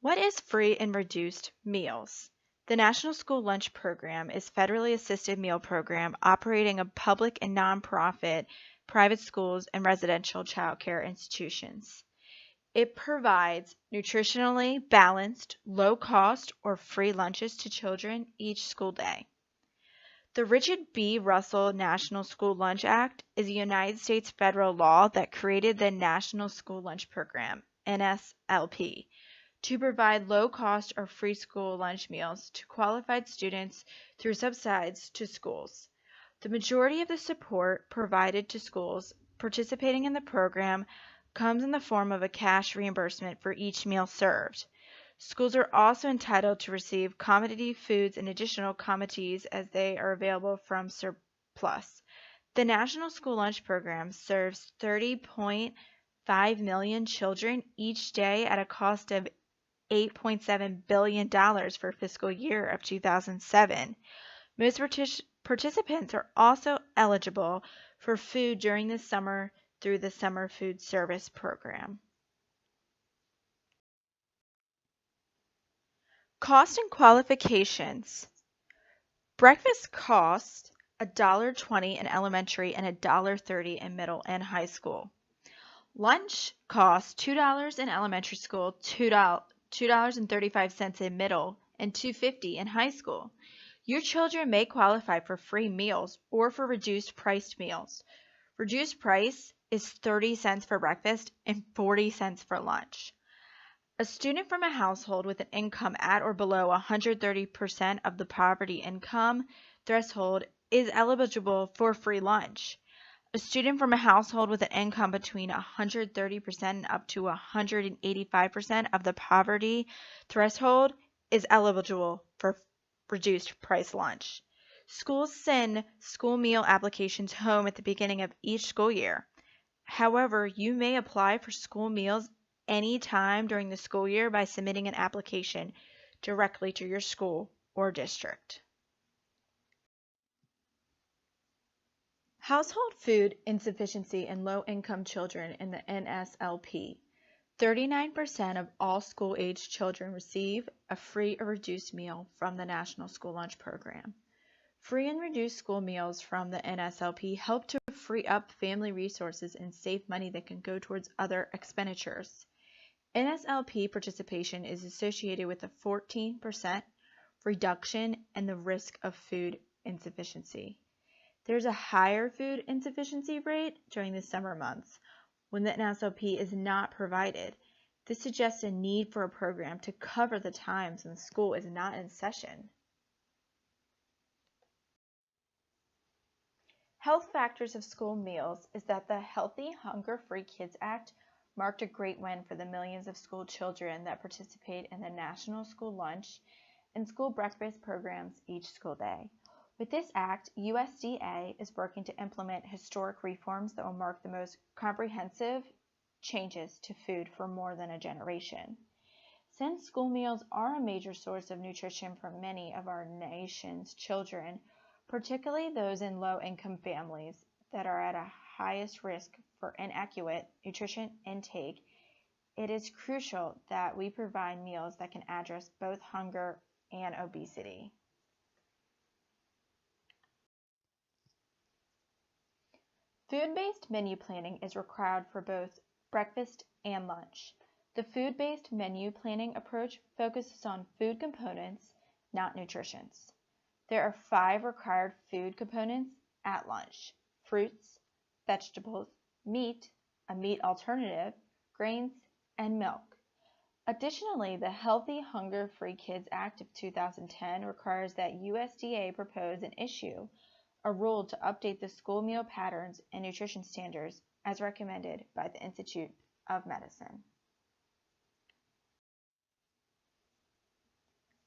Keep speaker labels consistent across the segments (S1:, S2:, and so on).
S1: What is free and reduced meals? The National School Lunch Program is a federally assisted meal program operating of public and nonprofit private schools and residential child care institutions. It provides nutritionally balanced, low cost, or free lunches to children each school day. The Richard B. Russell National School Lunch Act is a United States federal law that created the National School Lunch Program, NSLP, to provide low-cost or free school lunch meals to qualified students through subsidies to schools. The majority of the support provided to schools participating in the program comes in the form of a cash reimbursement for each meal served. Schools are also entitled to receive commodity foods and additional commodities as they are available from surplus. The National School Lunch Program serves 30.5 million children each day at a cost of $8.7 billion for fiscal year of 2007. Most participants are also eligible for food during the summer through the Summer Food Service Program. Cost and qualifications. Breakfast costs $1.20 in elementary and $1.30 in middle and high school. Lunch costs $2 in elementary school, $2.35 in middle, and $2.50 in high school. Your children may qualify for free meals or for reduced priced meals. Reduced price is 30 cents for breakfast and 40 cents for lunch. A student from a household with an income at or below 130% of the poverty income threshold is eligible for free lunch. A student from a household with an income between 130% and up to 185% of the poverty threshold is eligible for reduced price lunch. Schools send school meal applications home at the beginning of each school year. However, you may apply for school meals any time during the school year by submitting an application directly to your school or district. Household food insufficiency in low-income children in the NSLP. 39% of all school-aged children receive a free or reduced meal from the National School Lunch Program. Free and reduced school meals from the NSLP help to free up family resources and save money that can go towards other expenditures. NSLP participation is associated with a 14% reduction in the risk of food insufficiency. There's a higher food insufficiency rate during the summer months when the NSLP is not provided. This suggests a need for a program to cover the times when school is not in session. Health factors of school meals is that the Healthy Hunger-Free Kids Act marked a great win for the millions of school children that participate in the National School Lunch and School Breakfast programs each school day. With this act, USDA is working to implement historic reforms that will mark the most comprehensive changes to food for more than a generation. Since school meals are a major source of nutrition for many of our nation's children, particularly those in low-income families that are at a highest risk for inadequate nutrition intake, it is crucial that we provide meals that can address both hunger and obesity. Food-based menu planning is required for both breakfast and lunch. The food-based menu planning approach focuses on food components, not nutrition. There are 5 required food components at lunch: fruits, vegetables, meat, a meat alternative, grains, and milk. Additionally, the Healthy Hunger-Free Kids Act of 2010 requires that USDA propose and issue a rule to update the school meal patterns and nutrition standards as recommended by the Institute of Medicine.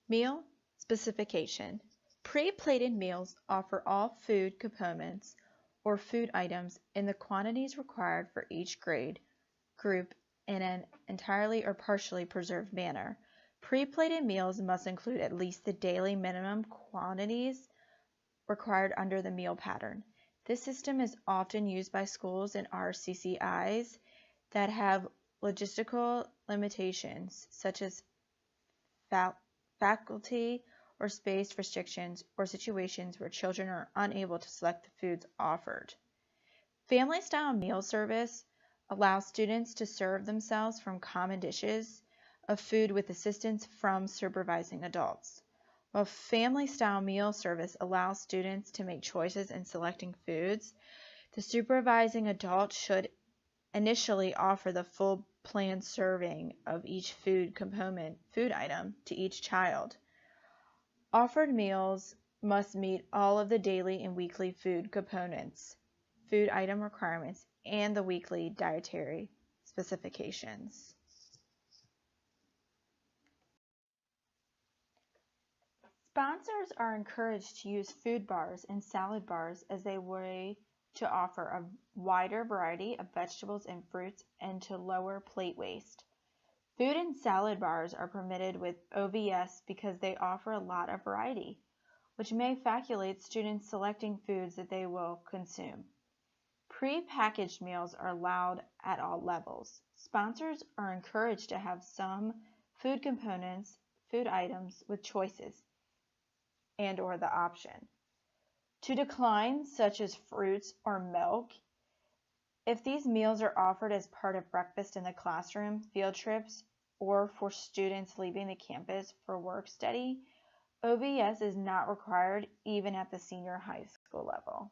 S1: Meal specification. Pre-plated meals offer all food components or food items in the quantities required for each grade, group in an entirely or partially preserved manner. Pre-plated meals must include at least the daily minimum quantities required under the meal pattern. This system is often used by schools and RCCIs that have logistical limitations, such as faculty or space restrictions, or situations where children are unable to select the foods offered. Family-style meal service allows students to serve themselves from common dishes of food with assistance from supervising adults. While family-style meal service allows students to make choices in selecting foods, the supervising adult should initially offer the full planned serving of each food item to each child. Offered meals must meet all of the daily and weekly food components, food item requirements, and the weekly dietary specifications. Sponsors are encouraged to use food bars and salad bars as a way to offer a wider variety of vegetables and fruits and to lower plate waste. Food and salad bars are permitted with OVS because they offer a lot of variety, which may facilitate students selecting foods that they will consume. Pre-packaged meals are allowed at all levels. Sponsors are encouraged to have some food components, food items with choices, and/or the option to decline, such as fruits or milk. If these meals are offered as part of breakfast in the classroom, field trips, or for students leaving the campus for work study, OVS is not required even at the senior high school level.